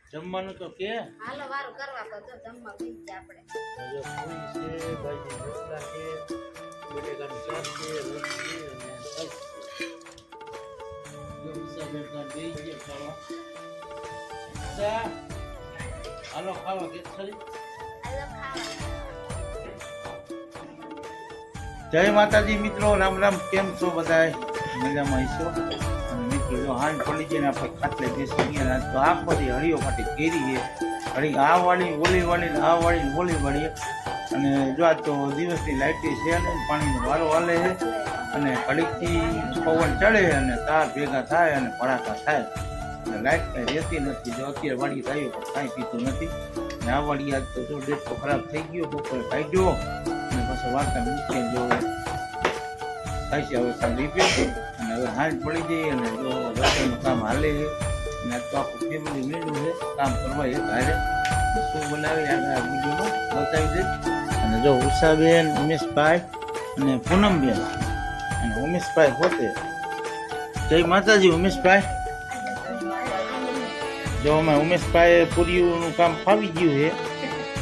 જમવાનું તો કે હાલો વારું કરવા તો જમવા બેસી આપણે. જો પૂરી છે, ભાજી રોટલા છે, બટેકાનું શાક છે, રોટલી અને સબ્જી. જો ઉષાબેન બેસી ગયા ખાવા. ઉષા, હાલો ખાવા કે ખરી. હાલો ખાવા. જય માતાજી મિત્રો, રામ રામ. કેમ છો બધાય? મજામાં હશો? અને મિત્રો જો હાંજ પડી ગઈ ને આપણે ખાટલે બેસી ગયા. તો આ બધી હળીઓ માટે કેરી છે. હળી આ વાળી ઓલી વાળી ને આ વાળી ને ઓલી વાળી. અને જો આ તો દિવસની લાઇટ છે ને પાણીનો વારો હાલે છે અને ઘડીકથી પવન ચડે અને તાર ભેગા થાય અને ભડાકા થાય અને લાઇટ કાંઈ રહેતી નથી. જો અત્યારે વાળી થયું પણ કાંઈ પીતું નથી. ને આ વાળી આજ તો જો ડેટ તો ખરાબ થઈ ગયો, બપોરે કાઢ્યો અને પછી વાર્તા મૂકીને જો થાય છે. હવે કામ રીપેર અને હવે હાંજ પડી જઈએ અને જો રસોઈનું કામ હાલે છે અને આજ તો આખું ફેમિલી મેળવ્યું છે કામ કરવા એક હારે. શું બનાવી આગળ આ વિડીયોમાં બતાવી દઈશ. અને જો ઉષાબેન, ઉમેશભાઈ અને પૂનમબેન અને ઉમેશભાઈ પોતે. જય માતાજી ઉમેશભાઈ. જો અમે ઉમેશભાઈ પૂરીઓનું કામ ફાવી ગયું છે.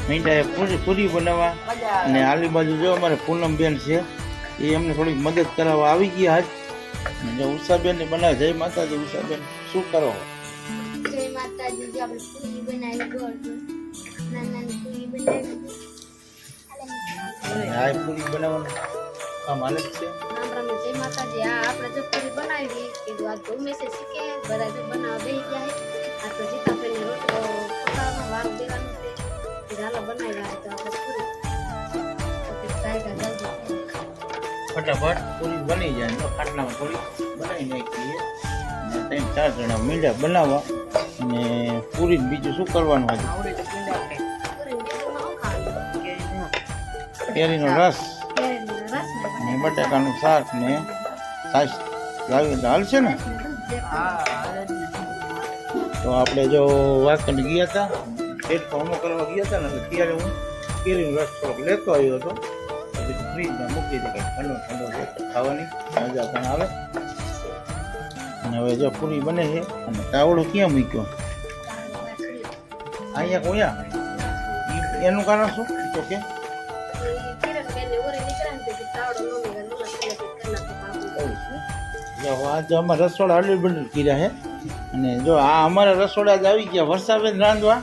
મીંડાએ પૂરી બનાવવા અને આલી બાજુ જો અમારે પૂનમબેન છે એ અમને થોડીક મદદ કરાવવા આવી ગયા આજ. અને જો ઉષાબેન ને બનાવે. જય માતાજી ઉષાબેન, શું કરો? જય માતાજી. જો આપણે પૂરી બનાવી ગોળ નાની પૂરી બનાવી. આ પૂરી બનાવવાનું કામ હાલે જ છે. જય માતાજી. આ આપણે જો પૂરી બનાવી કીધું આ તો ઉમેશે શીખે બધા જો બનાવવા બેસી જાય. આ તો જીતાભાઈને રોટલો પકાવવાનો વાર દેવાનું છે. ચાલો બનાવ્યા તો આપણે પૂરી ફટાફટ પૂરી બની જાય. તો ખાટલામાં થોડી બનાવી નાખીએ અને 3-4 જણા મીંડા બનાવવા. અને પૂરી બીજું શું કરવાનું હતું? કેરીનો રસ અને બટાકાનું શાક ને છાશ લાવી તો હાલશે ને? તો આપણે જો વાસણ ગયા હતા પેટ ફોર્મો કરવા ગયા હતા ને ત્યારે હું કેરીનો રસ થોડોક લેતો આવ્યો હતો. ફ્રીજમાં મૂકી દીધી કંઈક ઠંડો ખાવાની મજા પણ આવે. અને હવે જો પૂરી બને છે. અને તાવડો ક્યાં મૂક્યો? અહીંયા કોયા એનું કારણ શું? તો કે આજે અમારા રસોડા અડલ બંડલ કર્યા છે. અને જો આ અમારા રસોડા જ આવી ગયા વર્ષાબેન રાંધવા.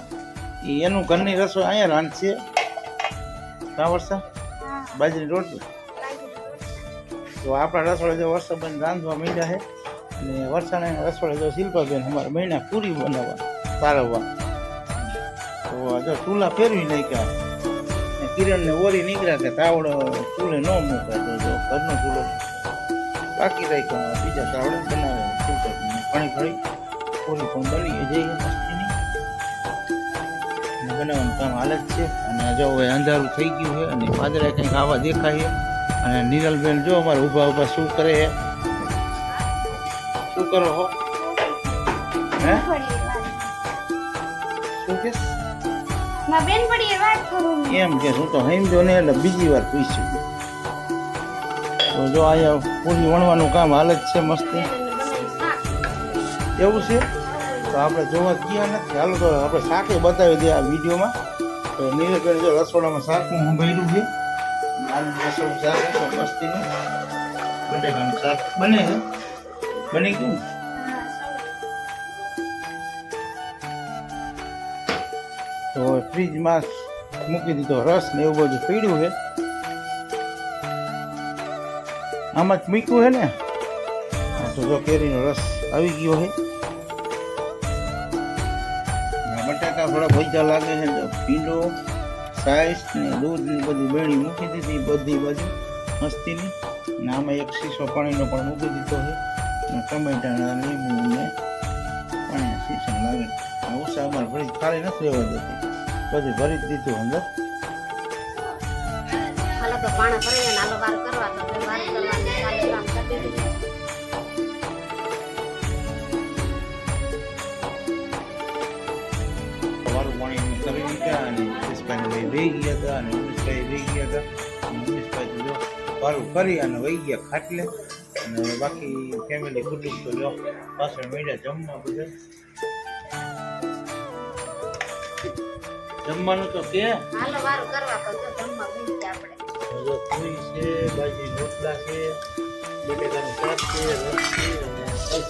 એનું ઘરની રસોઈ અહીંયા રાંધશે. કા વર્ષા? બાજરી રોટલી. તો આપણા રસોડા જો વર્ષાબેન રાંધવા માંડ્યા છે. અને વર્ષાના રસોડા જો શિલ્પાબેન અમારા મહિના પૂરી બનાવવા તારવવા. તો જો ચૂલા ફેરવી નાખ્યા. કિરણને ઓરી નીકળ્યા કે તાવડો ચૂલે ન મૂકાય. તો જો ઘરનો ચૂલો બાકી રાખ્યો બીજા તાવડે બનાવે. ઘણી ઘણી પૂરી પણ બની જઈએ મસ્તીની બનાવવાનું કામ હાલે જ છે. અને જો હવે અંધારું થઈ ગયું છે અને પાદરા કંઈક આવા દેખાય છે. અને નિરલબેન જો અમારે ઊભા ઊભા શું કરે છે? શું કરો હો? હે શું કે એમ કે હું તો સમજો ને એટલે બીજી વાર પૂછ્યું. તો જો અહીંયા પૂરી વણવાનું કામ હાલે જ છે મસ્તી. એવું છે? તો આપણે જોવા ગયા નથી. હાલો તો આપણે શાકે બતાવી દઈએ આ વિડીયોમાં. તો નીલબેન જો રસોડામાં શાકનું સંભાળ્યું છે. આલુ રસોડું શાક છે મસ્તીનું. બટેકાનું શાક બને છે. બની ગયું. તો ફ્રીજમાં મૂકી દીધો રસ ને એવું બધું પીડ્યું છે. આમાં જ મૂક્યું છે ને. તો જો કેરીનો રસ આવી ગયો છે. બટાકા થોડા ભજીયા લાગે છે. ભીંડો સાઈસ ને દૂધ ને બધી બેણી મૂકી દીધી બધી બાજુ મસ્તીની. અને આમાં એક શીશો પાણીનો પણ મૂકી દીધો છે. અને ટમેટાના લીંબુ ને પાણીના શીશો લાગે. ઉષા અમારે ભરી ખાલી નથી રહેવા દેતી. બધું ભરી જ દીધું અંદર. વારું પાણી કરી દીધા અને ઉમેશભાઈને વહી ગયા હતા. અને ઉમેશભાઈ વહી ગયા હતા. ઉમેશભાઈ તો જો વારું કરી અને વહી ગયા ખાટલે. અને બાકી ફેમિલી કુટુંબ તો જો પાછળ મેળ્યા જમવા બધા. જમવાનું તો કે હાલો વારું કરવા પડતો જમવા બેસી ગયા આપણે જો પૂરી છે બાજી રોટલા છે બટેકાનું શાક છે રસ છે અને બસ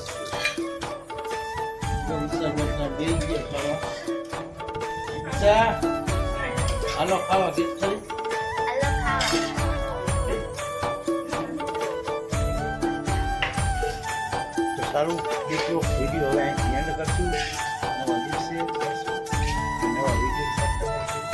તો વિશાલભાઈ બેસી ગયા ખાવા અચ્છા હાલો ખાવા ગીત ખરી હાલો ખાવા તો સારું મિત્રો વિડીયો હવે એન્ડ કરશું નવા દિવસે નવા વિડીયો